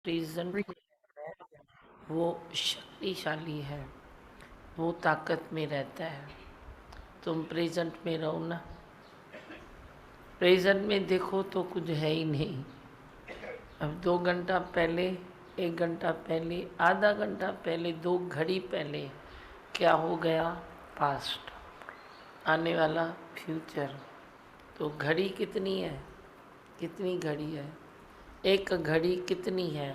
Present वो शक्तिशाली है, वो ताकत में रहता है। तुम प्रेजेंट में रहो ना, प्रेजेंट में देखो तो कुछ है ही नहीं। अब 2 घंटा पहले, 1 घंटा पहले, आधा घंटा पहले, 2 घड़ी पहले क्या हो गया, पास्ट। आने वाला फ्यूचर। तो घड़ी कितनी है, कितनी घड़ी है, एक घड़ी कितनी है,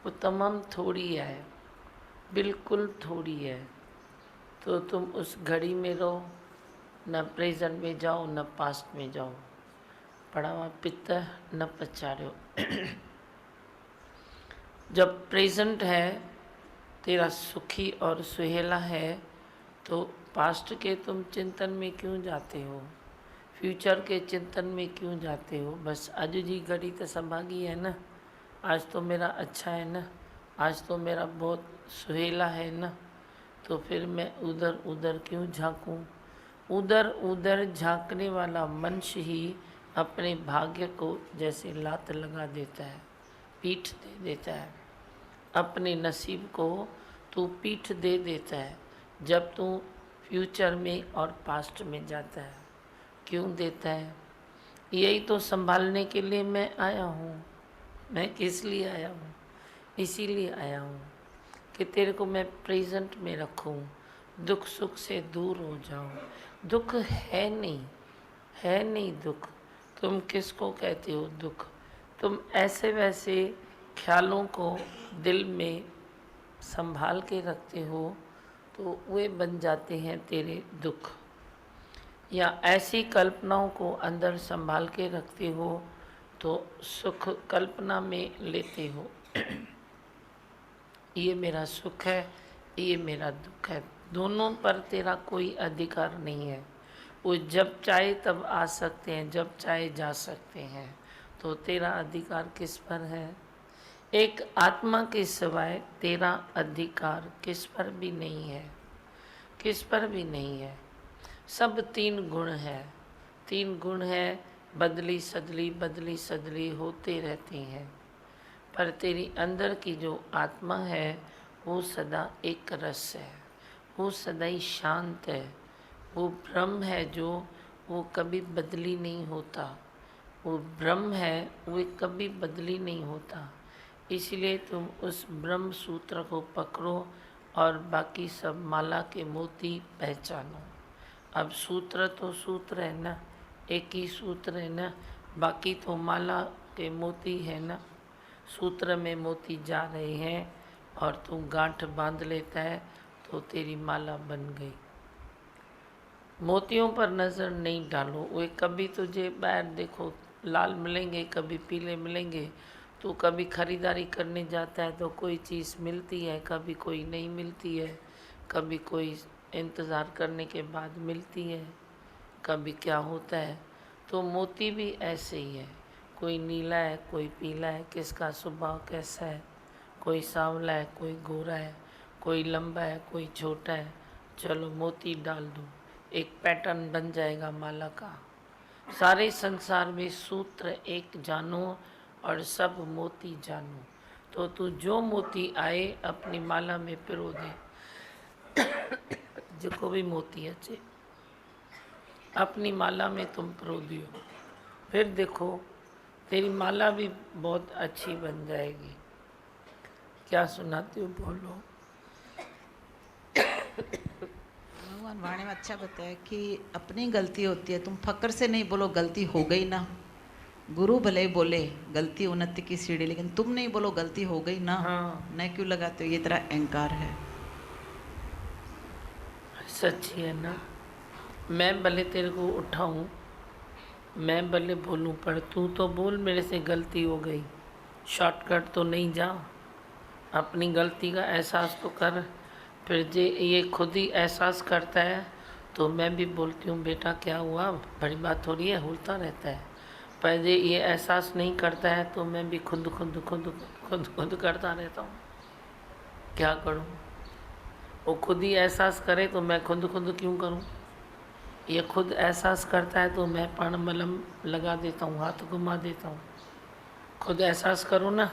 वो तमाम थोड़ी है, बिल्कुल थोड़ी है। तो तुम उस घड़ी में रहो, न प्रेजेंट में जाओ न पास्ट में जाओ। पढ़ावा पित्त न पचारो। जब प्रेजेंट है तेरा सुखी और सुहेला है, तो पास्ट के तुम चिंतन में क्यों जाते हो, फ्यूचर के चिंतन में क्यों जाते हो। बस आज जी घड़ी तो संभागी है ना, आज तो मेरा अच्छा है ना, आज तो मेरा बहुत सुहेला है ना, तो फिर मैं उधर उधर क्यों झांकूं। उधर उधर झांकने वाला मनुष्य ही अपने भाग्य को जैसे लात लगा देता है, पीठ दे देता है। अपने नसीब को तू पीठ दे देता है जब तू फ्यूचर में और पास्ट में जाता है। क्यों देता है, यही तो संभालने के लिए मैं आया हूँ। मैं किस लिए आया हूँ, इसीलिए आया हूँ कि तेरे को मैं प्रेजेंट में रखूँ, दुख सुख से दूर हो जाऊँ। दुख है नहीं, है नहीं दुख। तुम किसको कहते हो दुख, तुम ऐसे वैसे ख्यालों को दिल में संभाल के रखते हो तो वे बन जाते हैं तेरे दुख। या ऐसी कल्पनाओं को अंदर संभाल के रखते हो तो सुख कल्पना में लेते हो। ये मेरा सुख है, ये मेरा दुख है, दोनों पर तेरा कोई अधिकार नहीं है। वो जब चाहे तब आ सकते हैं, जब चाहे जा सकते हैं। तो तेरा अधिकार किस पर है, एक आत्मा के सिवाय तेरा अधिकार किस पर भी नहीं है, किस पर भी नहीं है। सब 3 गुण है, 3 गुण है, बदली सदली होते रहते हैं। पर तेरी अंदर की जो आत्मा है वो सदा एक रस है, वो सदा ही शांत है। वो ब्रह्म है जो वो कभी बदली नहीं होता, वो ब्रह्म है वो कभी बदली नहीं होता। इसलिए तुम उस ब्रह्म सूत्र को पकड़ो और बाकी सब माला के मोती पहचानो। अब सूत्र तो सूत्र है ना, एक ही सूत्र है ना, बाकी तो माला के मोती है ना। सूत्र में मोती जा रहे हैं और तू गांठ बांध लेता है तो तेरी माला बन गई। मोतियों पर नज़र नहीं डालो, वे कभी तुझे बाहर देखो लाल मिलेंगे, कभी पीले मिलेंगे। तो कभी खरीदारी करने जाता है तो कोई चीज़ मिलती है, कभी कोई नहीं मिलती है, कभी कोई इंतज़ार करने के बाद मिलती है, कभी क्या होता है। तो मोती भी ऐसे ही है, कोई नीला है कोई पीला है, किसका स्वभाव कैसा है, कोई सांवला है कोई गोरा है, कोई लंबा है कोई छोटा है। चलो मोती डाल दो, एक पैटर्न बन जाएगा माला का। सारे संसार में सूत्र एक जानो और सब मोती जानो। तो तू जो मोती आए अपनी माला में पिरो दे, जो भी मोती अच्छे अपनी माला में तुम पिरो दियो। फिर देखो तेरी माला भी बहुत अच्छी बन जाएगी। क्या सुनाती हो, बोलो। भगवान वाणी में अच्छा बताया कि अपनी गलती होती है, तुम फकर से नहीं बोलो गलती हो गई ना। गुरु भले ही बोले गलती उन्नति की सीढ़ी, लेकिन तुम नहीं बोलो गलती हो गई ना। हाँ न क्यों लगाते हो, ये तेरा अहंकार है। सच्ची है ना। मैं भले तेरे को उठाऊं, मैं भले बोलूं, पर तू तो बोल मेरे से गलती हो गई। शॉर्टकट तो नहीं जा, अपनी गलती का एहसास तो कर। फिर जे ये खुद ही एहसास करता है तो मैं भी बोलती हूँ बेटा क्या हुआ, बड़ी बात थोड़ी है, होता रहता है। पर जे ये एहसास नहीं करता है तो मैं भी खुद खुद खुद खुद खुद करता रहता हूँ। क्या करूँ, वो खुद ही एहसास करे तो मैं खुद खुद क्यों करूँ। ये खुद एहसास करता है तो मैं प्राण मलम लगा देता हूँ, हाथ घुमा देता हूँ। खुद एहसास करो ना,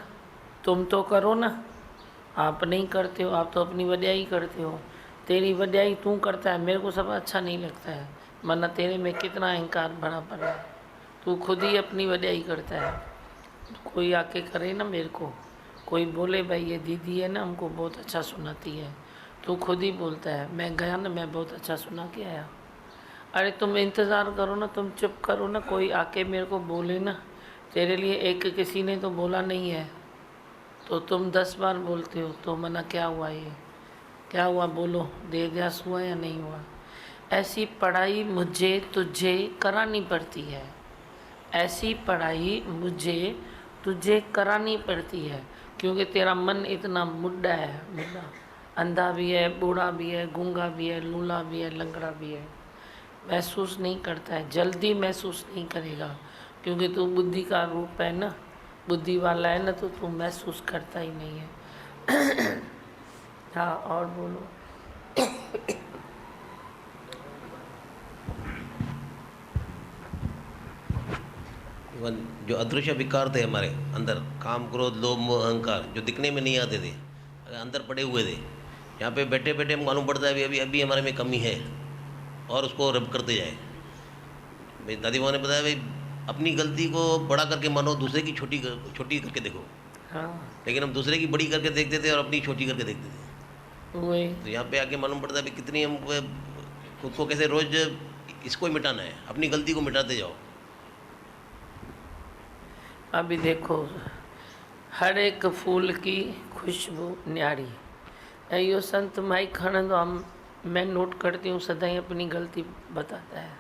तुम तो करो ना, आप नहीं करते हो, आप तो अपनी वड्याई करते हो। तेरी वड्याई तू करता है, मेरे को सब अच्छा नहीं लगता है, वरना तेरे में कितना अहंकार भरा पड़ा है। तू खुद ही अपनी वड्याई करता है। कोई आके करे ना मेरे को, कोई बोले भाई ये दीदी है ना हमको बहुत अच्छा सुनाती है, तू खुद ही बोलता है मैं गया ना, मैं बहुत अच्छा सुना के आया। अरे तुम इंतज़ार करो ना, तुम चुप करो ना, कोई आके मेरे को बोले ना। तेरे लिए एक किसी ने तो बोला नहीं है, तो तुम 10 बार बोलते हो, तो मना क्या हुआ? ये क्या हुआ बोलो, देवदास हुआ या नहीं हुआ? ऐसी पढ़ाई मुझे तुझे करानी पड़ती है, ऐसी पढ़ाई मुझे तुझे करानी पड़ती है, क्योंकि तेरा मन इतना मुड्डा है, मुड्डा, अंधा भी है, बूढ़ा भी है, गूंगा भी है, लूला भी है, लंगड़ा भी है, महसूस नहीं करता है, जल्दी महसूस नहीं करेगा, क्योंकि तू बुद्धि का रूप है ना, बुद्धि वाला है ना, तो तू महसूस करता ही नहीं है। हाँ और बोलो। इवन जो अदृश्य विकार थे हमारे अंदर, काम क्रोध लोभ मोह अहंकार, जो दिखने में नहीं आते थे, अगर अंदर पड़े हुए थे, यहाँ पे बैठे बैठे हमको मालूम पड़ता है अभी अभी हमारे में कमी है, और उसको रब करते जाए। मेरी दादी माँ ने बताया भाई अपनी गलती को बड़ा करके मानो, दूसरे की छोटी छोटी करके देखो। हाँ लेकिन हम दूसरे की बड़ी करके देखते थे और अपनी छोटी करके देखते थे। वही तो यहाँ पे आके मालूम पड़ता है भाई कितनी हम खुद को कैसे रोज इसको ही मिटाना है, अपनी गलती को मिटाते जाओ। अभी देखो, हर एक फूल की खुशबू न्यारी ऐं इहो संत माइक खणंदो आहे, मैं नोट करती हूँ, सदाई अपनी गलती बताता है,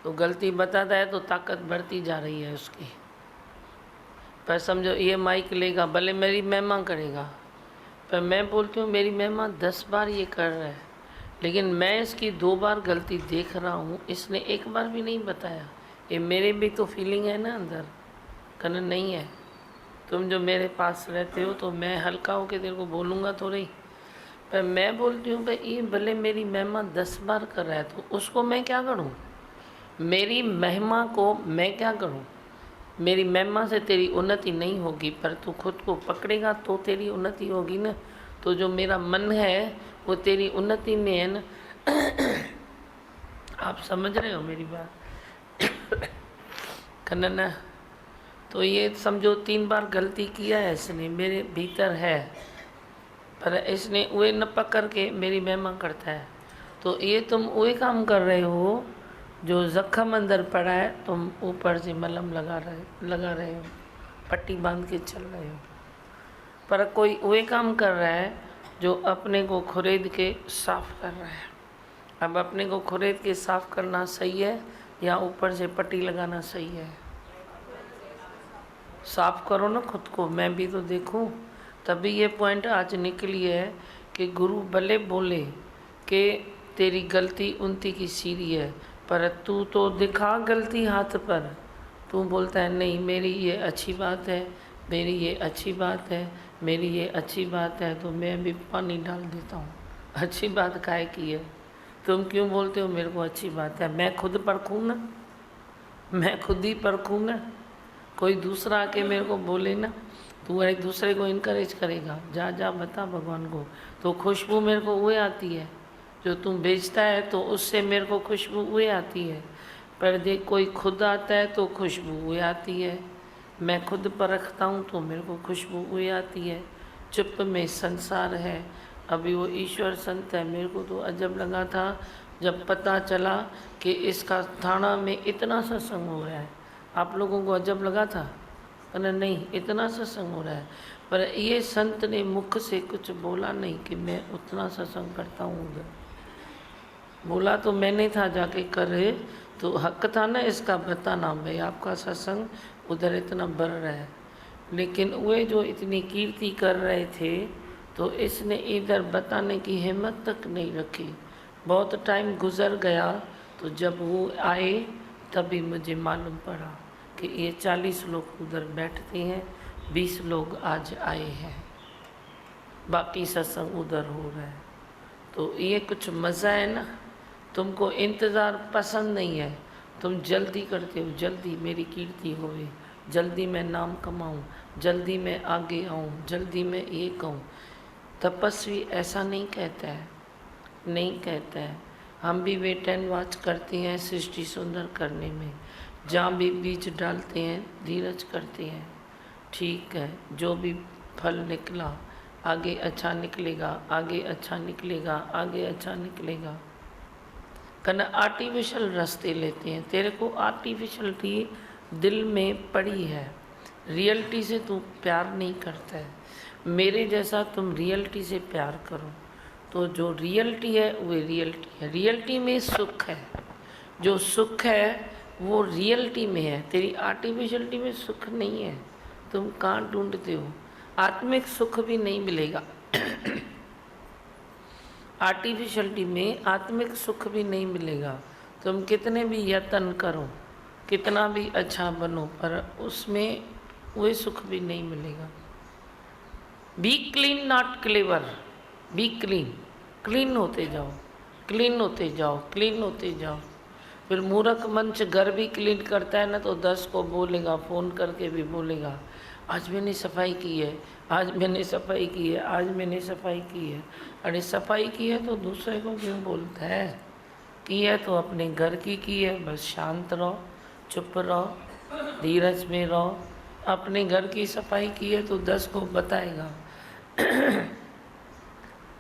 तो गलती बताता है तो ताकत बढ़ती जा रही है उसकी। पर समझो ये माइक लेगा, भले मेरी महिमा करेगा, पर मैं बोलती हूँ मेरी महिमा 10 बार ये कर रहा है, लेकिन मैं इसकी 2 बार गलती देख रहा हूँ, इसने 1 बार भी नहीं बताया। ये मेरे भी तो फीलिंग है ना अंदर, कन नहीं है। तुम जो मेरे पास रहते हो तो मैं हल्का होकर तेरे को बोलूँगा थोड़ी, पर मैं बोलती हूँ भाई ये भले मेरी महिमा 10 बार कर रहा है, तो उसको मैं क्या करूँ? मेरी महिमा को मैं क्या करूँ? मेरी महिमा से तेरी उन्नति नहीं होगी, पर तू खुद को पकड़ेगा तो तेरी उन्नति होगी ना। तो जो मेरा मन है वो तेरी उन्नति में है ना। आप समझ रहे हो मेरी बात? कन्ना, तो ये समझो 3 बार गलती किया है इसने, मेरे भीतर है, पर इसने उहे न पकड़ के मेरी महिमा करता है। तो ये तुम वही काम कर रहे हो जो जख्म अंदर पड़ा है, तुम ऊपर से मलहम लगा रहे हो, पट्टी बांध के चल रहे हो। पर कोई वही काम कर रहा है जो अपने को खुरेद के साफ कर रहा है। अब अपने को खुरेद के साफ करना सही है या ऊपर से पट्टी लगाना सही है? साफ करो ना खुद को, मैं भी तो देखूं। तभी ये पॉइंट आज निकली है कि गुरु भले बोले कि तेरी गलती उनती की सीरी है, पर तू तो दिखा गलती हाथ पर। तू बोलता है नहीं मेरी ये अच्छी बात है, मेरी ये अच्छी बात है, मेरी ये अच्छी बात है, तो मैं भी पानी डाल देता हूँ। अच्छी बात काहे की है? तुम क्यों बोलते हो मेरे को अच्छी बात है? मैं खुद परखूँ ना, मैं खुद ही परखूँ ना। कोई दूसरा आके मेरे को बोले ना, तू एक दूसरे को इनकरेज करेगा, जा जा बता भगवान को, तो खुशबू मेरे को वही आती है जो तुम बेचता है, तो उससे मेरे को खुशबू वही आती है। पर देख कोई खुद आता है तो खुशबू वही आती है, मैं खुद परखता हूँ तो मेरे को खुशबू वही आती है। चुप में संसार है। अभी वो ईश्वर संत है, मेरे को तो अजब लगा था जब पता चला कि इसका थाना में इतना सत्संग हो रहा है। आप लोगों को अजब लगा था? अरे नहीं, इतना सत्संग हो रहा है, पर ये संत ने मुख से कुछ बोला नहीं कि मैं उतना सत्संग करता हूँ उधर। बोला तो मैंने था जाके करे, तो हक था ना इसका बताना, भाई आपका सत्संग उधर इतना बढ़ रहा है। लेकिन वे जो इतनी कीर्ति कर रहे थे, तो इसने इधर बताने की हिम्मत तक नहीं रखी। बहुत टाइम गुजर गया, तो जब वो आए तभी मुझे मालूम पड़ा कि ये 40 लोग उधर बैठते हैं, 20 लोग आज आए हैं, बाकी सत्संग उधर हो रहा है। तो ये कुछ मज़ा है ना। तुमको इंतज़ार पसंद नहीं है, तुम जल्दी करते हो, जल्दी मेरी कीर्ति होवे, जल्दी मैं नाम कमाऊं, जल्दी मैं आगे आऊं, जल्दी मैं ये कहूं। तपस्वी ऐसा नहीं कहता है, नहीं कहता है। हम भी वेट एंड वॉच करते हैं सृष्टि सुंदर करने में, जहाँ भी बीज डालते हैं धीरज करते हैं। ठीक है, जो भी फल निकला आगे अच्छा निकलेगा, आगे अच्छा निकलेगा, आगे अच्छा निकलेगा। कना आर्टिफिशियल रास्ते लेते हैं। तेरे को आर्टिफिशियलिटी दिल में पड़ी है, रियलिटी से तू प्यार नहीं करता है। मेरे जैसा तुम रियलिटी से प्यार करो तो जो रियलिटी है वो रियलिटी है। रियलिटी में सुख है, जो सुख है वो रियलिटी में है, तेरी आर्टिफिशियलिटी में सुख नहीं है। तुम कहाँ ढूंढते हो? आत्मिक सुख भी नहीं मिलेगा आर्टिफिशियलिटी में आत्मिक सुख भी नहीं मिलेगा। तुम कितने भी यत्न करो, कितना भी अच्छा बनो, पर उसमें वही सुख भी नहीं मिलेगा। B clean not clever, B clean, clean होते जाओ, क्लीन होते जाओ, क्लीन होते जाओ। फिर मूर्ख मंच घर भी क्लीन करता है ना तो 10 को बोलेगा, फ़ोन करके भी बोलेगा आज मैंने सफाई की है, आज मैंने सफाई की है, आज मैंने सफाई की है। अरे सफाई की है तो दूसरे को क्यों बोलता है? की है तो अपने घर की है। बस शांत रहो, चुप रहो, धीरज में रहो। अपने घर की सफाई की है तो 10 को बताएगा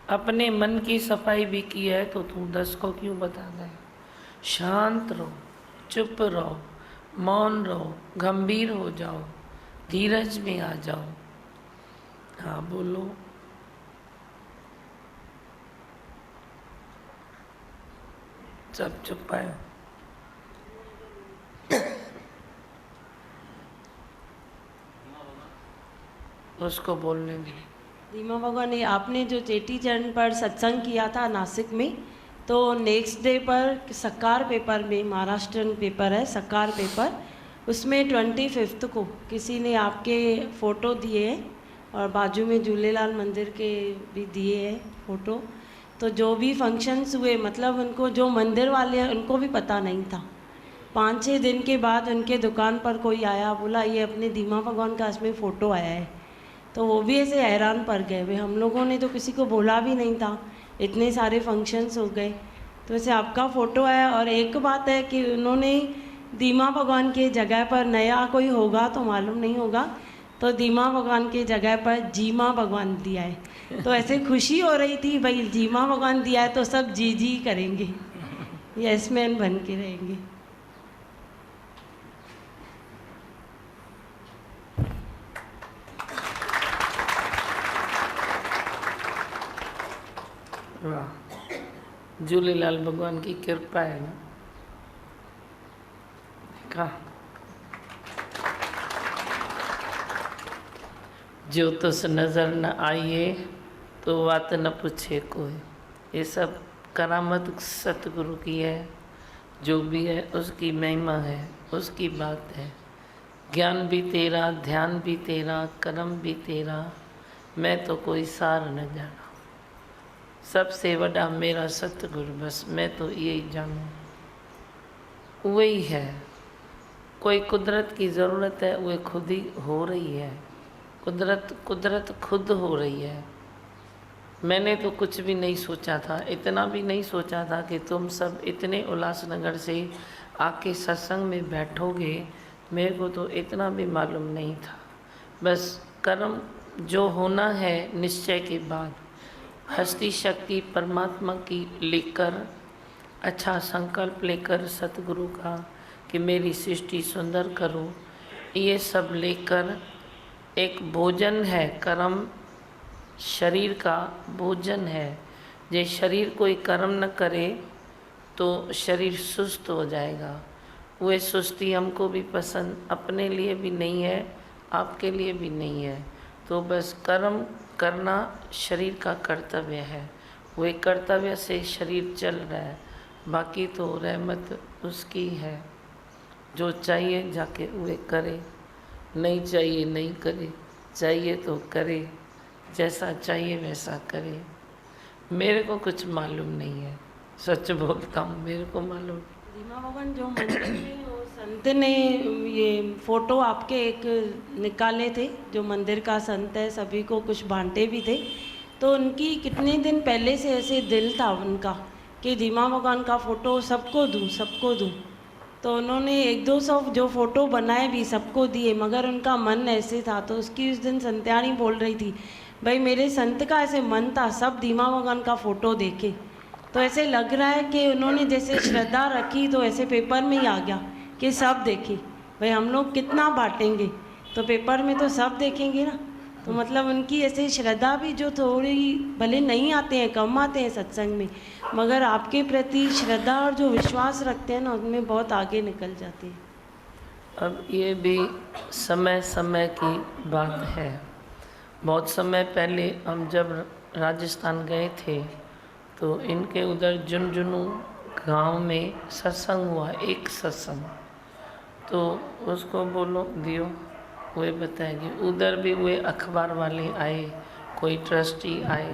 अपने मन की सफाई भी की है तो तू 10 को क्यों बताता है? शांत रहो, चुप रहो, मौन रहो, गंभीर हो जाओ, धीरज में आ जाओ। हाँ बोलो। सब चुप है। उसको बोलने दे। दीमा भगवान, ये आपने जो चेटी चंड पर सत्संग किया था नासिक में, तो नेक्स्ट डे पर सकार पेपर में, महाराष्ट्रन पेपर है सकार पेपर, उसमें 25 को किसी ने आपके फ़ोटो दिए और बाजू में झूलेलाल मंदिर के भी दिए हैं फ़ोटो। तो जो भी फंक्शंस हुए, मतलब उनको जो मंदिर वाले हैं उनको भी पता नहीं था। 5-6 दिन के बाद उनके दुकान पर कोई आया, बोला ये अपने दीमा भगवान का इसमें फ़ोटो आया है। तो वो भी ऐसे हैरान पड़ गए, भाई हम लोगों ने तो किसी को बोला भी नहीं था, इतने सारे फंक्शंस हो गए, तो वैसे आपका फ़ोटो आया। और एक बात है कि उन्होंने दीमा भगवान के जगह पर, नया कोई होगा तो मालूम नहीं होगा, तो दीमा भगवान के जगह पर जीमा भगवान दिया है। तो ऐसे खुशी हो रही थी, भाई जीमा भगवान दिया है तो सब जी जी करेंगे, यस मैन बन के रहेंगे। वाह, झूलेलाल भगवान की कृपा है ना। देखा, जो तुस नज़र न आइए तो बात न पूछे कोई। ये सब करामत सतगुरु की है, जो भी है उसकी महिमा है, उसकी बात है। ज्ञान भी तेरा, ध्यान भी तेरा, कर्म भी तेरा, मैं तो कोई सार न जाना। सबसे बड़ा मेरा सतगुरु, बस मैं तो यही जानूँ, वही है। कोई कुदरत की ज़रूरत है, वो खुद ही हो रही है। कुदरत खुद हो रही है। मैंने तो कुछ भी नहीं सोचा था, इतना भी नहीं सोचा था कि तुम सब इतने उल्लासनगर से आके सत्संग में बैठोगे। मेरे को तो इतना भी मालूम नहीं था। बस कर्म जो होना है निश्चय के बाद, हस्ती शक्ति परमात्मा की लेकर, अच्छा संकल्प लेकर सतगुरु का कि मेरी सृष्टि सुंदर करो, ये सब लेकर एक भोजन है। कर्म शरीर का भोजन है। जे शरीर कोई कर्म न करे तो शरीर सुस्त हो जाएगा। वह सुस्ती हमको भी पसंद अपने लिए भी नहीं है, आपके लिए भी नहीं है। तो बस कर्म करना शरीर का कर्तव्य है। वह कर्तव्य से शरीर चल रहा है, बाकी तो रहमत उसकी है। जो चाहिए जाके वह करे, नहीं चाहिए नहीं करे, चाहिए तो करे, जैसा चाहिए वैसा करे। मेरे को कुछ मालूम नहीं है, सच बोलता हूँ, मेरे को मालूम। दीमा भगवान जो मंदिर में वो संत ने ये फोटो आपके एक निकाले थे, जो मंदिर का संत है, सभी को कुछ बांटे भी थे। तो उनकी कितने दिन पहले से ऐसे दिल था उनका कि दीमा भगवान का फ़ोटो सबको दूँ, सबको दूँ। तो उन्होंने 100-200 जो फ़ोटो बनाए भी सबको दिए, मगर उनका मन ऐसे था। तो उसकी उस दिन संत्याणी बोल रही थी, भाई मेरे संत का ऐसे मन था सब दीमा भगवान का फ़ोटो देखे। तो ऐसे लग रहा है कि उन्होंने जैसे श्रद्धा रखी तो ऐसे पेपर में ही आ गया कि सब देखे। भाई हम लोग कितना बांटेंगे, तो पेपर में तो सब देखेंगे ना। तो मतलब उनकी ऐसे श्रद्धा भी जो थोड़ी भले नहीं आते हैं, कम आते हैं सत्संग में, मगर आपके प्रति श्रद्धा और जो विश्वास रखते हैं ना, उनमें बहुत आगे निकल जाते हैं। अब ये भी समय समय की बात है। बहुत समय पहले हम जब राजस्थान गए थे तो इनके उधर झुंझुनू गांव में सत्संग हुआ, एक सत्संग। तो उसको बोलो दियो, वे बताएंगे। उधर भी वे अखबार वाले आए, कोई ट्रस्टी आए।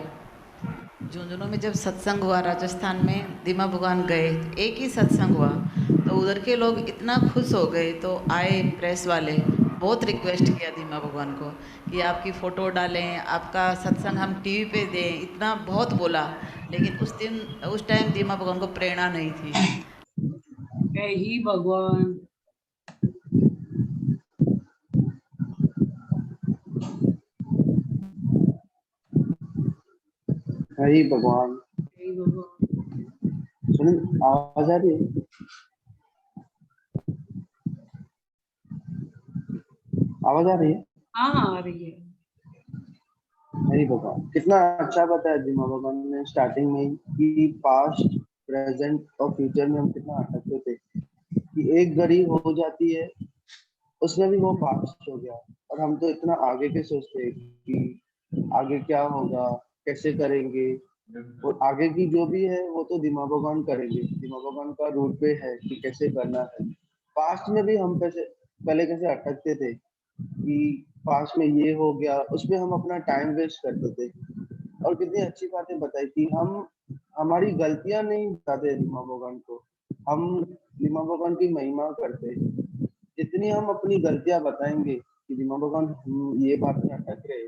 झुंझुनू में जब सत्संग हुआ राजस्थान में, दीमा भगवान गए, एक ही सत्संग हुआ, तो उधर के लोग इतना खुश हो गए। तो आए प्रेस वाले, बहुत रिक्वेस्ट किया दीमा भगवान को कि आपकी फ़ोटो डालें, आपका सत्संग हम टीवी पे दें, इतना बहुत बोला। लेकिन उस टाइम दीमा भगवान को प्रेरणा नहीं थी। हे ही भगवान। हरी भगवान। हे भगवान। सुन, आवाज आ रही है? आवाज आ रही है? हाँ आ रही है। हरी भगवान। कितना अच्छा बताया दीमा भगवान ने स्टार्टिंग में ही कि पास्ट, प्रेजेंट और फ्यूचर में हम कितना अटकते थे कि एक घड़ी हो जाती है, उसमें भी वो पास्ट हो गया, और हम तो इतना आगे के सोचते हैं कि आगे क्या होगा, कैसे करेंगे, और आगे की जो भी है वो तो दीमा भगवान करेंगे। दीमा भगवान का रूट पे है कि कैसे करना है। पास्ट में भी हम पहले कैसे अटकते थे कि पास्ट में ये हो गया, उसमें हम अपना टाइम वेस्ट करते थे। और कितनी अच्छी बातें बताई कि हम हमारी गलतियां नहीं बताते दीमा भगवान को, हम दीमा भगवान की महिमा करते। जितनी हम अपनी गलतियां बताएंगे कि दीमा भगवान हम ये बात में अटक रहे,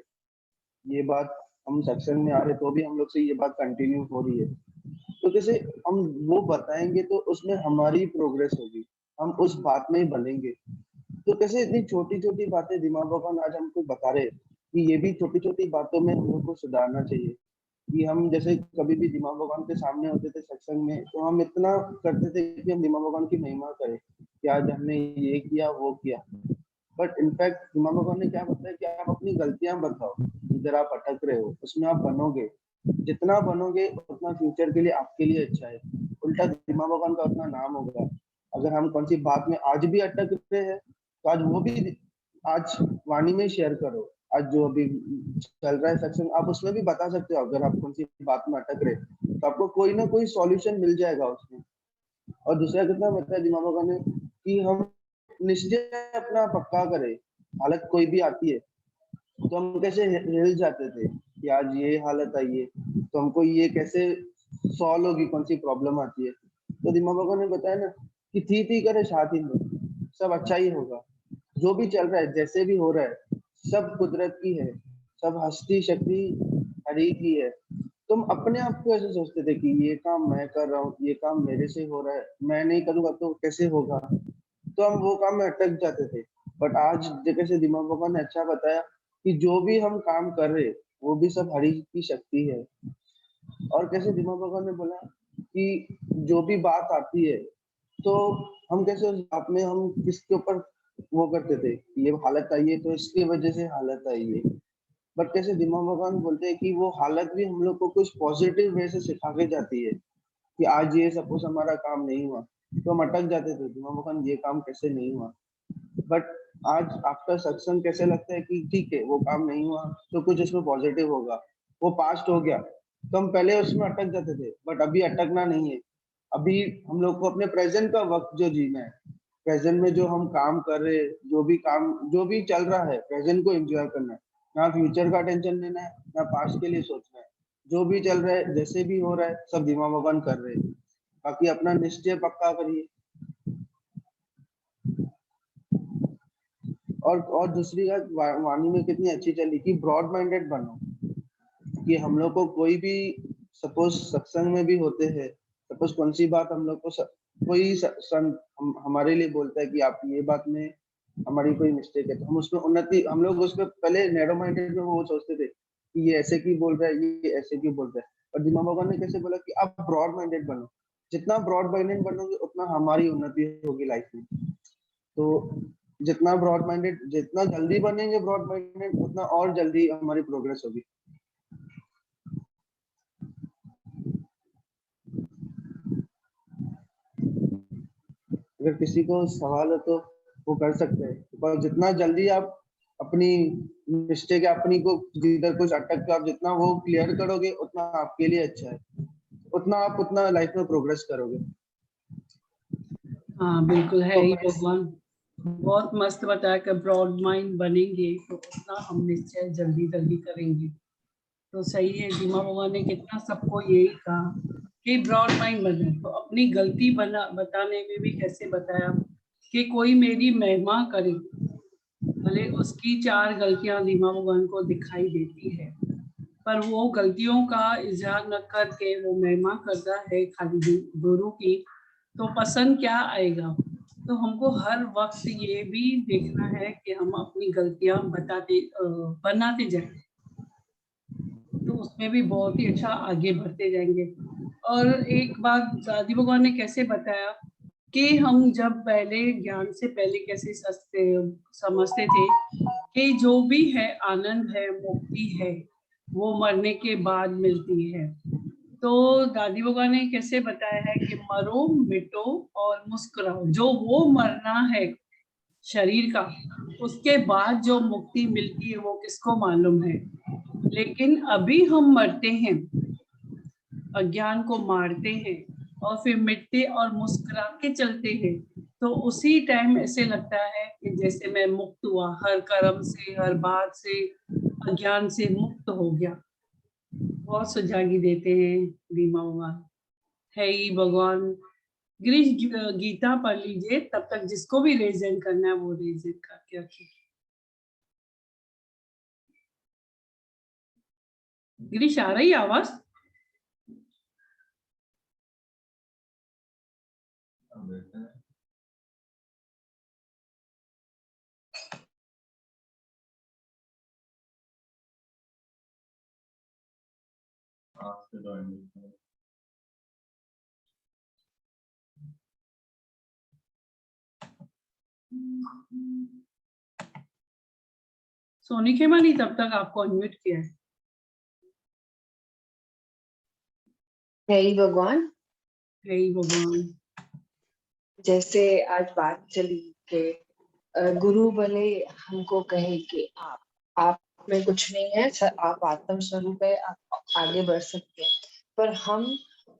ये बात हम सत्संग में आ रहे तो भी हम लोग से ये बात कंटिन्यू हो रही है, तो जैसे हम वो बताएंगे तो उसमें हमारी प्रोग्रेस होगी, हम उस बात में ही बनेंगे। तो कैसे इतनी छोटी छोटी बातें दिमाग भगवान आज हमको बता रहे कि ये भी छोटी छोटी बातों में हम लोग को सुधारना चाहिए। कि हम जैसे कभी भी दिमाग भगवान के सामने होते थे सत्संग में, तो हम इतना करते थे कि हम दिमाग भगवान की महिमा करें कि आज हमने ये किया वो किया। बट इनफैक्ट दिमाग भगवान ने क्या बताया कि आप अपनी गलतियां बताओ, जिधर आप अटक रहे हो उसमें आप बनोगे, जितना बनोगे उतना फ्यूचर के लिए आपके लिए अच्छा है। उल्टा दिमाग भगवान का उतना नाम होगा। अगर हम कौन सी बात में आज भी अटक रहे हैं तो आज वो भी आज वाणी में शेयर करो। आज जो अभी चल रहा है सत्संग, आप उसमें भी बता सकते हो। अगर आप कौन सी बात में अटक रहे तो आपको कोई ना कोई सॉल्यूशन मिल जाएगा उसमें। और दूसरा कितना बताया दिमाग भगवान ने कि हम निश्चय अपना पक्का करें। हालत कोई भी आती है तो हम कैसे हिल जाते थे कि आज ये हालत आई है तो हमको ये कैसे सॉल्व होगी, कौन सी प्रॉब्लम आती है। तो दिमाग भगवान ने बताया ना कि थी करे शादी में सब अच्छा ही होगा। जो भी चल रहा है, जैसे भी हो रहा है, सब कुदरत की है, सब हस्ती शक्ति हरि की है। तुम अपने आप को ऐसे सोचते थे कि ये काम मैं कर रहा हूँ, ये काम मेरे से हो रहा है, मैं नहीं करूंगा तो कैसे होगा, तो हम वो काम में अटक जाते थे। बट आज जैसे दिमाग भगवान ने अच्छा बताया कि जो भी हम काम कर रहे वो भी सब हरि की शक्ति है। और कैसे दिमाग भगवान ने बोला कि जो भी बात आती है तो हम कैसे उस बात में हम किसके ऊपर वो करते थे, ये हालत आई है तो इसकी वजह से हालत आई है। बट कैसे दिमाग भगवान बोलते हैं कि वो हालत भी हम लोग को कुछ पॉजिटिव वे से सिखा के जाती है। कि आज ये सपोज हमारा काम नहीं हुआ तो हम अटक जाते थे, दिमाग भगवान ये काम कैसे नहीं हुआ। बट आज आफ्टर सत्संग कैसे लगता है कि ठीक है वो काम नहीं हुआ तो कुछ उसमें पॉजिटिव होगा, वो पास्ट हो गया। तो हम पहले उसमें अटक जाते थे, बट अभी अटकना नहीं है। अभी हम लोग को अपने प्रेजेंट का वक्त जो जीना है, प्रेजेंट में जो हम काम कर रहे हैं, जो भी चल रहा है, प्रेजेंट को एंजॉय करना है। ना फ्यूचर का टेंशन लेना है, ना पास्ट के लिए सोचना है। जो भी चल रहा है, जैसे भी हो रहा है, सब दिमाग भगवान कर रहे हैं। बाकी अपना निश्चय पक्का करिए। और दूसरी बात वाणी में कितनी अच्छी चली कि ब्रॉड माइंडेड बनो, कि हम लोग को कोई भी सपोज सत्संग में भी होते हैं, सपोज कौन सी बात हम लोग को कोई संत हमारे लिए बोलता है कि आप ये बात में हमारी कोई मिस्टेक है, तो हम उसमें उन्नति, हम लोग उसमें पहले नैरो माइंडेड में वो सोचते थे कि ये ऐसे क्यों बोल रहा है, ये ऐसे क्यों बोल रहा है, और दिमा भगवान ने कैसे बोला कि आप ब्रॉड माइंडेड बनो, जितना ब्रॉड माइंडेड बनोगे उतना हमारी उन्नति होगी लाइफ में। तो जितना ब्रॉड माइंडेड, जितना जल्दी बनेंगे ब्रॉड माइंडेड, उतना और जल्दी हमारी प्रोग्रेस होगी। अगर किसी को सवाल है तो वो कर सकते हैं, पर जितना जल्दी आप अपनी मिस्टेक या अपनी को जिधर कुछ अटक के आप जितना वो क्लियर करोगे उतना आपके लिए अच्छा है, उतना आप उतना लाइफ में प्रोग्रेस करोगे। हाँ बिल्कुल है तो ही भगवान, बहुत मस्त बताया कि ब्रॉड माइंड बनेंगे तो उतना हम निश्चय जल्दी जल्दी करेंगे। तो सही है, दीमा भगवान ने कितना सबको यही कहा कि ब्रॉड माइंड बने। तो अपनी गलती बताने में भी कैसे बताया कि कोई मेरी महिमा करे, भले उसकी 4 गलतियां दीमा भगवान को दिखाई देती है, पर वो गलतियों का इजहार न करके वो महिमा करता है खाली गुरु की, तो पसंद क्या आएगा। तो हमको हर वक्त ये भी देखना है कि हम अपनी गलतियां बनाते जाएं, तो उसमें भी बहुत ही अच्छा आगे बढ़ते जाएंगे। और एक बात दादी भगवान ने कैसे बताया कि हम जब पहले ज्ञान से पहले कैसे समझते थे कि जो भी है आनंद है, मुक्ति है, वो मरने के बाद मिलती है। तो दादी भगवान ने कैसे बताया है कि मरो मिटो और मुस्कुराओ, जो वो मरना है शरीर का, उसके बाद जो मुक्ति मिलती है वो किसको मालूम है। लेकिन अभी हम मरते हैं, अज्ञान को मारते हैं और फिर मिटते और मुस्कुरा के चलते हैं, तो उसी टाइम ऐसे लगता है कि जैसे मैं मुक्त हुआ, हर कर्म से, हर बात से, अज्ञान से मुक्त हो गया। बहुत सुजागी देते हैं दीमा भगवान, है ही भगवान। गिरीश गीता पढ़ लीजिए, तब तक जिसको भी रेजन करना है वो रेजन करके रखिए। गिरीश आ रही आवाज? सोनी खेमानी तब तक आपको अनम्यूट किया है। है ही भगवान। है ही भगवान। जैसे आज बात चली कि गुरु भले हमको कहे कि आप में कुछ नहीं है, आप आत्म स्वरूप है, आप आगे बढ़ सकते हैं, पर हम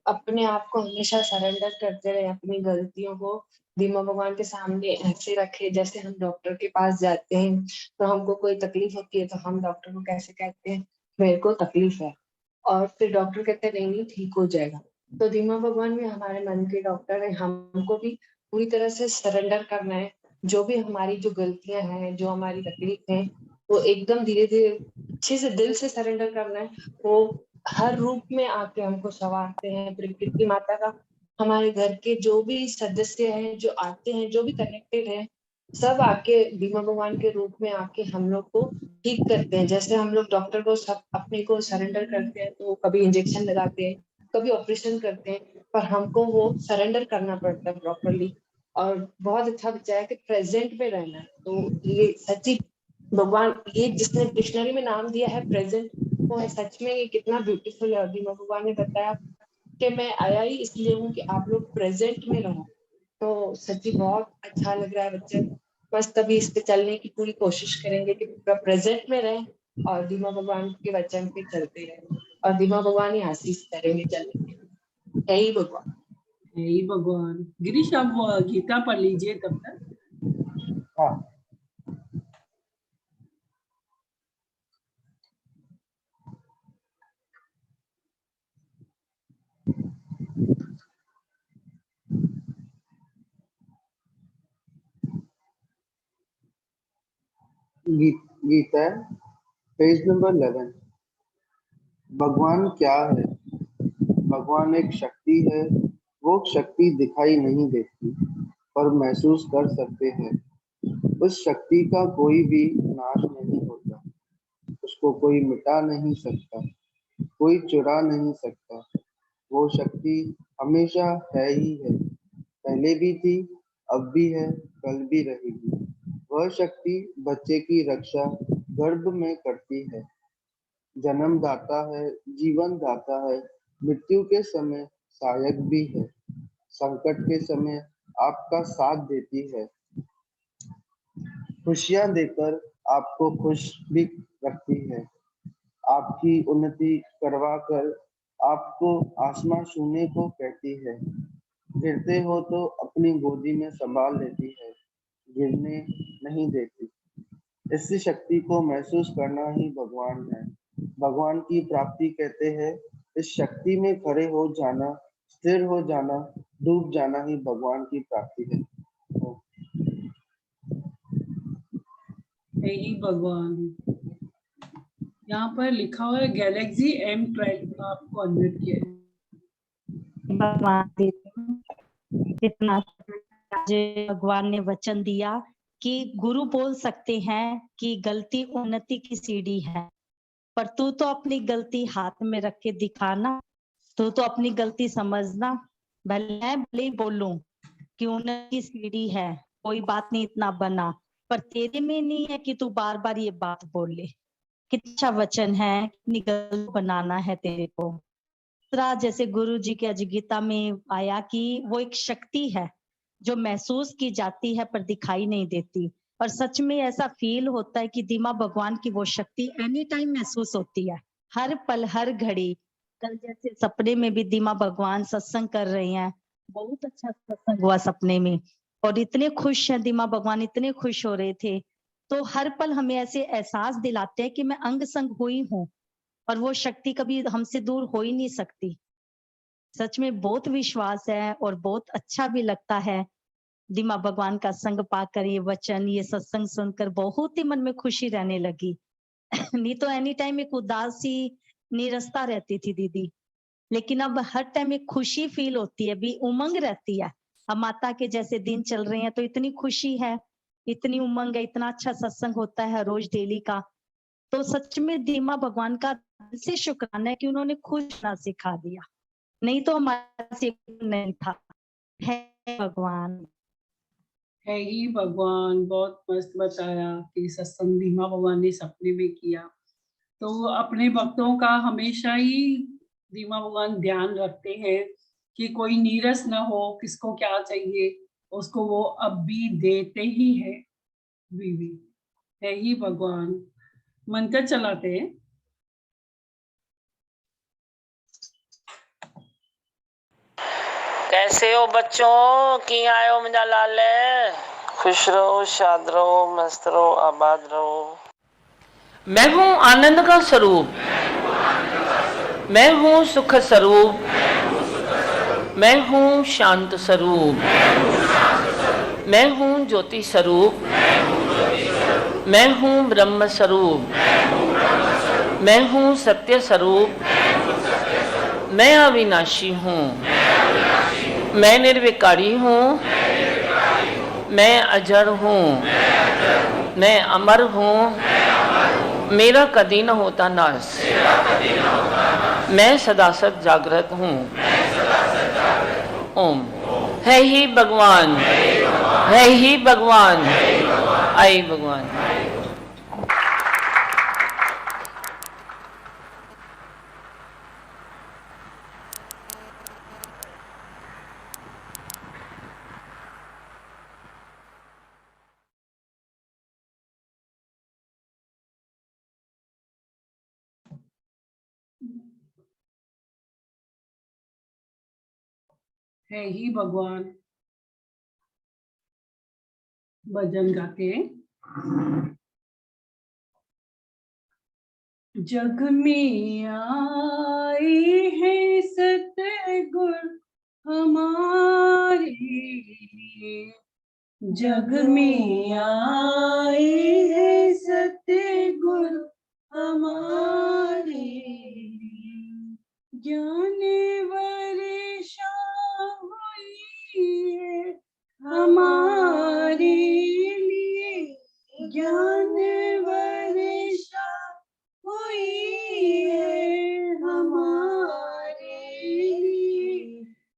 अपने आप को हमेशा सरेंडर करते रहे, अपनी गलतियों को दीमा भगवान के सामने ऐसे रखे। जैसे हम डॉक्टर के पास जाते हैं तो हमको कोई तकलीफ होती है तो हम डॉक्टर को कैसे कहते हैं, मेरे को तकलीफ है, और फिर डॉक्टर कहते हैं नहीं नहीं ठीक हो जाएगा। तो दीमा भगवान भी हमारे मन के डॉक्टर है, हमको भी पूरी तरह से सरेंडर करना है। जो भी हमारी जो गलतियां हैं, जो हमारी तकलीफ है, वो एकदम धीरे धीरे अच्छे से दिल से सरेंडर करना है। वो हर रूप में आके हमको संवारते हैं। प्रकृति माता का हमारे घर के जो भी सदस्य हैं, जो आते हैं, जो भी कनेक्टेड है, सब आके दीमा भगवान के रूप में आके हम लोग को ठीक करते हैं। जैसे हम लोग डॉक्टर को सब अपने को सरेंडर करते हैं तो कभी इंजेक्शन लगाते हैं, कभी ऑपरेशन करते हैं, पर हमको वो सरेंडर करना पड़ता है प्रॉपरली। और बहुत अच्छा बच्चा है कि प्रेजेंट में रहना है। तो ये सच्ची भगवान, ये जिसने डिक्शनरी में नाम दिया है प्रेजेंट, वो है सच में ये कितना ब्यूटीफुल है। अभी भगवान ने बताया कि मैं आया ही इसलिए हूँ कि आप लोग प्रेजेंट में रहो। तो सच्ची बहुत अच्छा लग रहा है बच्चे। बस तभी इस पे चलने की पूरी कोशिश करेंगे कि पूरा प्रेजेंट में रहें और दीमा भगवान के वचन पे चलते रहें, और दीमा भगवान ही आशीष करेंगे चलने के। यही भगवान। है ही भगवान। गिरीश आप गीता पढ़ लीजिए तब तक। हाँ, गीता पेज नंबर 11। भगवान क्या है? भगवान एक शक्ति है। वो शक्ति दिखाई नहीं देती पर महसूस कर सकते हैं। उस शक्ति का कोई भी नाश नहीं होता, उसको कोई मिटा नहीं सकता, कोई चुरा नहीं सकता। वो शक्ति हमेशा है ही है, पहले भी थी, अब भी है, कल भी रहेगी। वह शक्ति बच्चे की रक्षा गर्भ में करती है, जन्म दाता है, जीवन दाता है, मृत्यु के समय सहायक भी है, संकट के समय आपका साथ देती है, खुशियां देकर आपको खुश भी रखती है, आपकी उन्नति करवा कर आपको आसमां छूने को कहती है, गिरते हो तो अपनी गोदी में संभाल लेती है, गिरने नहीं देती। इस शक्ति को महसूस करना ही भगवान है। भगवान की प्राप्ति कहते हैं इस शक्ति में खड़े हो जाना, स्थिर हो जाना, डूब जाना ही भगवान की प्राप्ति है। हे ही भगवान। यहाँ पर लिखा हुआ है गैलेक्सी M12, आपको अनम्यूट किया है। भगवान कितना मुझे भगवान ने वचन दिया कि गुरु बोल सकते हैं कि गलती उन्नति की सीढ़ी है, पर तू तो अपनी गलती हाथ में रख के दिखाना, तू तो अपनी गलती समझना। भले ही बोलूं कि उन्नति की सीढ़ी है, कोई बात नहीं, इतना बना, पर तेरे में नहीं है कि तू बार बार ये बात बोल ले। कितना अच्छा वचन है, कितनी गलत बनाना है तेरे को। जैसे गुरु जी के गीता में आया कि वो एक शक्ति है जो महसूस की जाती है पर दिखाई नहीं देती, और सच में ऐसा फील होता है कि दीमा भगवान की वो शक्ति एनी टाइम महसूस होती है, हर पल हर घड़ी। कल जैसे सपने में भी दीमा भगवान सत्संग कर रही हैं, बहुत अच्छा सत्संग हुआ सपने में, और इतने खुश हैं दीमा भगवान, इतने खुश हो रहे थे। तो हर पल हमें ऐसे एहसास दिलाते हैं कि मैं अंग संग हुई हूँ और वो शक्ति कभी हमसे दूर हो ही नहीं सकती। सच में बहुत विश्वास है और बहुत अच्छा भी लगता है दीमा भगवान का संग पाकर, ये वचन, ये सत्संग सुनकर बहुत ही मन में खुशी रहने लगी। नहीं तो एनी टाइम एक उदासी निरस्ता रहती थी दीदी, लेकिन अब हर टाइम एक खुशी फील होती है, भी उमंग रहती है। अब माता के जैसे दिन चल रहे हैं तो इतनी खुशी है, इतनी उमंग है, इतना अच्छा सत्संग होता है रोज डेली का। तो सच में दीमा भगवान का दिल से शुक्राना है कि उन्होंने खुश होना सिखा दिया, नहीं तो हमारा से नहीं था। है भगवान, है ही भगवान। बहुत मस्त बताया कि सत्संग दीमा भगवान ने सपने में किया। तो अपने भक्तों का हमेशा ही दीमा भगवान ध्यान रखते हैं कि कोई नीरस ना हो, किसको क्या चाहिए उसको वो अब भी देते ही है। बीवी है ही भगवान। मंत्र चलाते हैं। कैसे हो बच्चों, की आयो मुझा लाल, खुश रहो, शाद रहो, मस्त रहो, आबाद रहो। मैं हूँ आनंद का स्वरूप, मैं हूँ सुख स्वरूप, मैं हूँ शांत स्वरूप, मैं हूँ ज्योति स्वरूप, मैं हूँ ब्रह्म स्वरूप, मैं हूँ सत्य स्वरूप, मैं अविनाशी हूँ, मैं निर्विकारी हूँ, मैं अजर हूँ, मैं अमर हूँ, मेरा कदी न होता नाश, मैं सदा सद जागृत हूँ। ओम। है ही भगवान, है ही भगवान, आई भगवान। है ही भगवान। भजन गाते हैं। जग में आए हैं सतगुर हमारे, जग में आए हैं सत्य गुरु हमारे, ज्ञान वर्षा हुई है हमारे लिए, ज्ञान वर्षा हुई है हमारे लिए,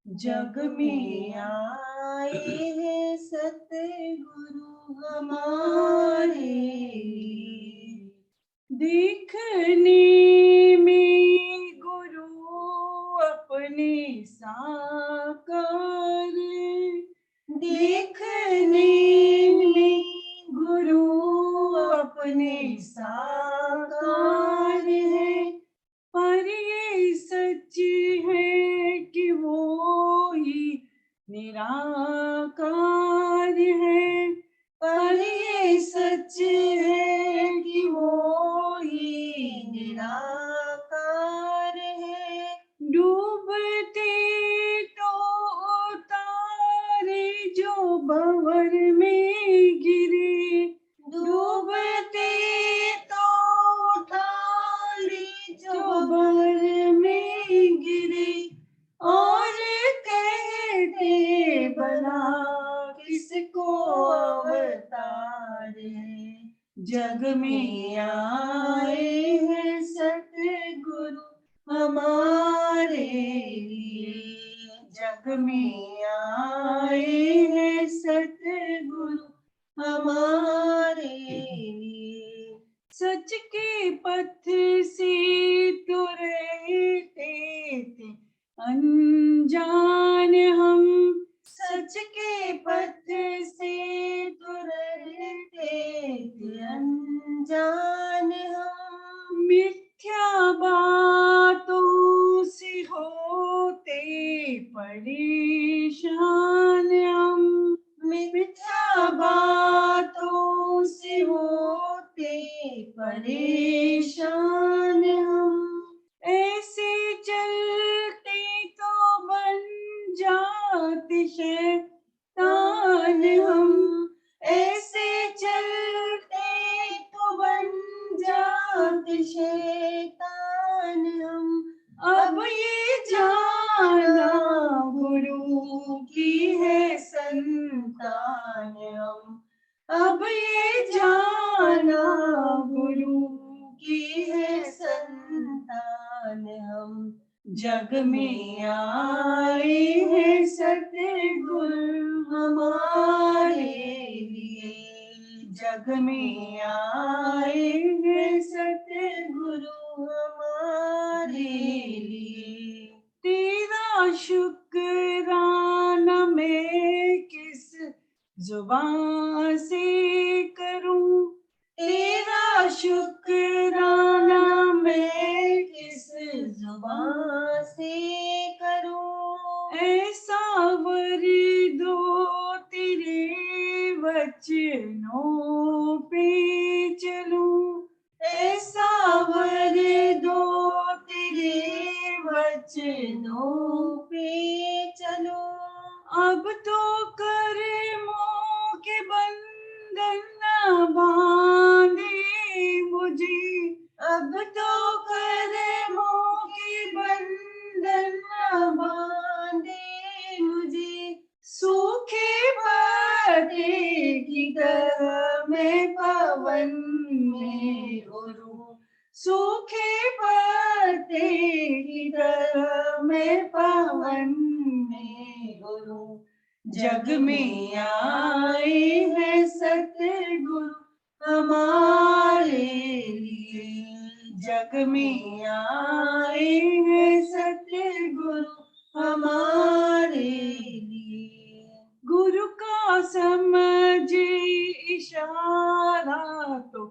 जग में आए हैं सतगुरु हमारे लिए। देखने में गुरु अपने साकार, देखने में गुरु अपने साकार है, पर ये सच है कि वो ही निराकार है, पर ये सच है कि वो ही निराकार है। डूबते तो तारे जो भंवर में गिरे, डूबते तो तारे जो भंवर में गिरे, और कहते भला किसको अवतार है, जग में आए हैं सतगुरु हमारे लिए, जग में आए हैं सतगुरु हमारे लिए। सच के पथ से तो रहते थे अनजान हम, सच के पथ से तो रहते थे अनजान हम, मिथ्या बातों से होते परेशान हम, मिथ्या बातों से होते परेशान हम, ऐसे चलते तो बन जाते शैतान हम, ऐसे चलते तो बन जाते शैतान हम। अब ये जाना गुरु की है संतान हम, अब ये जाना गुरु की है संतान हम, जग में आए हैं सतगुरु हमारे लिए, जग में आए हैं सतगुरु हमारे लिए। तेरा शुक्राना मैं किस जुबान से करूं, तेरा शुक्राना मैं किस जुबान से करूं, ऐसा वर दो तेरे वचनों पे चलूं, ऐसा वर दो तेरे वचनों पे चलूं। अब तो कर्मों के बंधन न बांधे मुझे, अब तो कर्मों के बंधन न बांधे मुझे, सूखे पत्ते की तरह मैं पवन में उड़ूं, सूखे पत्ते की तरह मैं पवन में उड़ूं, जग में आए हैं सतगुरु हमारे लिए, जग में आए हैं सतगुरु हमारे लिए। गुरु का समझ इशारा तो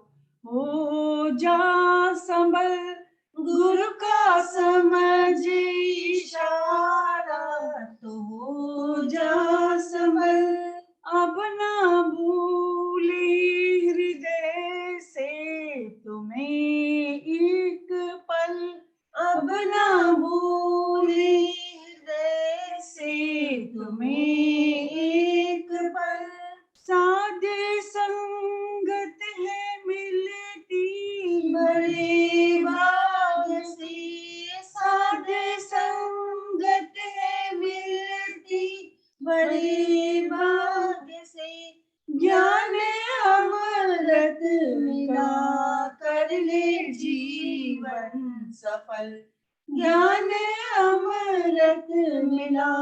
हो जा संभल, गुरु का समझ इशारा तो हो जा संभल, अब ना भूले हृदय से तुम्हें एक पल, अब ना भूले हृदय से तुम्हें एक पल, बड़े भाग्य से ज्ञान अमृत मिला, कर ले जीवन सफल। ज्ञान अमृत मिला,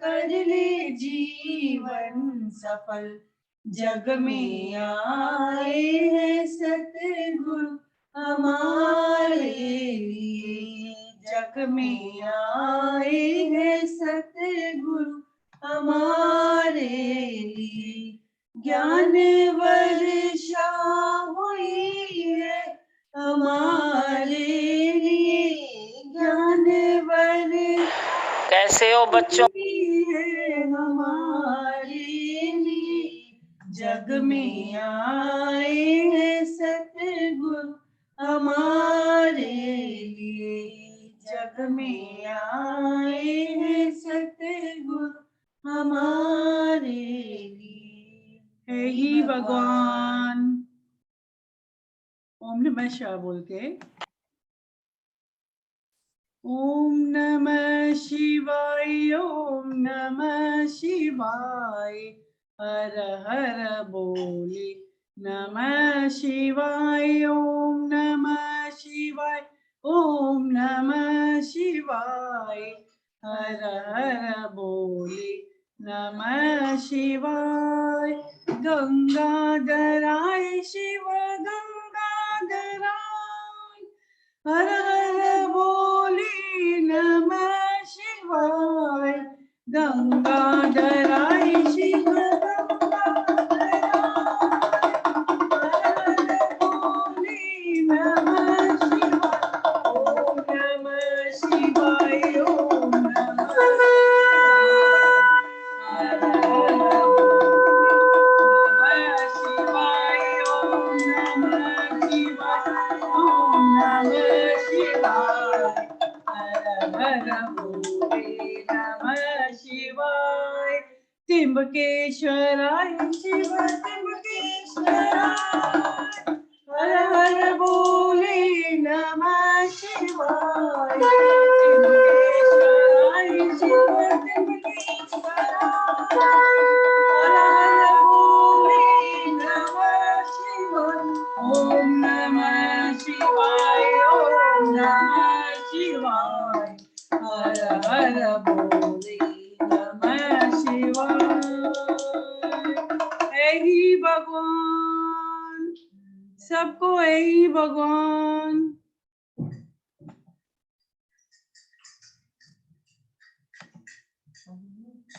कर ले जीवन सफल। जग में आए हैं सतगुरु हमारे लिए, जग में आए हैं सतगुरु हमारे लिए। ज्ञान वर्षा हुई है हमारे लिए, ज्ञान वर्षा कैसे हो बच्चों? है हमारे लिए। जग में आए हैं सतगुरु हमारे लिए, जग में आए हैं सतगुरु हमारे लिए। है ही भगवान। ओम नमः शिवाय बोल के। ओम नमः शिवाय, ओम नमः शिवाय, हर हर बोले नमः शिवाय। ओम नमः शिवाय, ओम नमः शिवाय, हर हर बोले नमः शिवाय। गंगाधराय शिव गंगाधराय, हर हर बोले नमः शिवाय। गंगाधराय शिव गंगाधराय, हर हर बोले नमः शिवाय। ओम नमः शिवाय, ओम नमः शिवाय, हर हर बोले नमः शिवाय। ओम नमः शिवाय, ओम नमः शिवाय, हर हर बोले नमः शिवाय। त्र्यंबकेश्वराय शिव त्र्यंबकेश्वराय, हर हर बोले नमः शिवाय। त्र्यंबकेश्वराय शिव त्र्यंबकेश्वराय, हर हर बोले नमः शिवाय। ओम नमः शिवाय, ओम नमः शिवाय, हर हर बोले नमः शिवाय। है ही भगवान, सबको है ही भगवान।